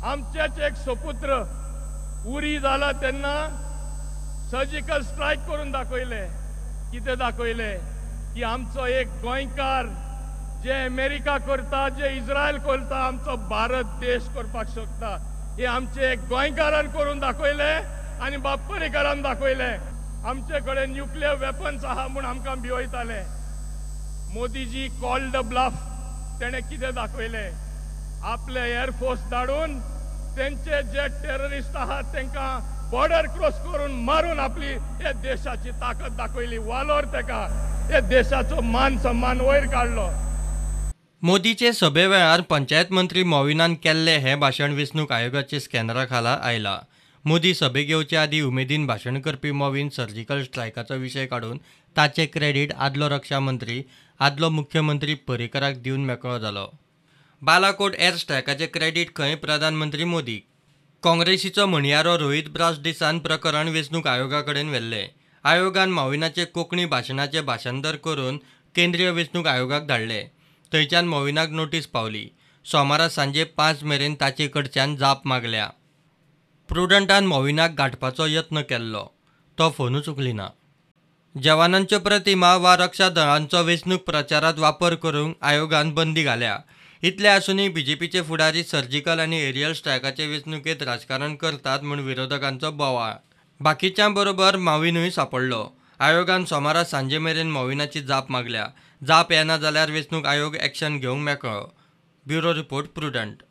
आमचेच एक सुपुत्र उरी जाला तेन्ना सर्जिकल स्ट्रायक करून दाखयले. कितें दाखयले की आमचो एक गोंयकार जे अमेरिका करता, जे इस्रायल करता, आमचो भारत देश करपाक शकता. हे आमचे एक गोंयकारान करून दाखयले आनी बाप पर्रीकारान दाखयले. आमचे कडेन न्यूक्लियर वेपन्स आहा म्हूण आमकां भिवयताले. Modiji called the bluff. तेणे कितें दाखयले? आपले एअरफोर्स धाडून तेंचे जे टेररिस्ट आहात तांकां बॉर्डर क्रॉस करून मारून आपली हे देशाची ताकद दाखयली. वालोर तेका हे देशाचो मान सन्मान वयर काडलो. मोदीचे सभे वेळार पंचायत मंत्री मॉविनान केल्ले हे भाशण वेंचणूक आयोगाचे स्कॅनरा खाला आयला. मोदी सभेक येवचे आदीं उमेदीन भाशण करपी मॉविन सर्जिकल स्ट्रायकाचो विशय काडून ताचे क्रेडीट आदलो रक्षा मंत्री आदलो मुख्यमंत्री पर्रीकाराक दिवन मेकळो जालो. बालाकोट एअर स्ट्रायकाचे क्रेडीट खंय प्रधानमंत्री मोदीक. काँग्रेसीचो म्हणयारो रोहित ब्रासडिसान प्रकरण वेंचणूक आयोगा कडेन व्हेल्लें. आयोगान मॉविनाचे कोंकणी भाशणाचें भाशांतर करून केंद्रीय वेंचणूक आयोगाक धाडलें. थंयच्यान मॉविनाक नोटीस पावली. सोमारा सांजे 5 मेरेन ताचे कडच्यान जाप मागल्या. प्रुडंटान मॉविनाक गाठपाचो यत्न केल्लो. तो फोनूच उखलिना. जवानांच्यो प्रतिमा वा रक्षा दळांचो वेंचणूक प्रचारांत वापर करूंक आयोगान बंदी घाल्या. इतले आसूनय बीजेपीचे फुडारी सर्जिकल आनी एरियल स्ट्रायकाचे वेंचणुकेंत राजकारण करतात म्हूण विरोधकांचो बोवाळ. बाकीच्यां बरोबर मॉविनूय सांपडलो. आयोगान सोमारा सांजे मेरेन मॉविनाची जाप मागल्या. जाप येना जाल्यार वेंचणूक आयोग एक्शन घेवंक मेकळो. Bureau report prudent.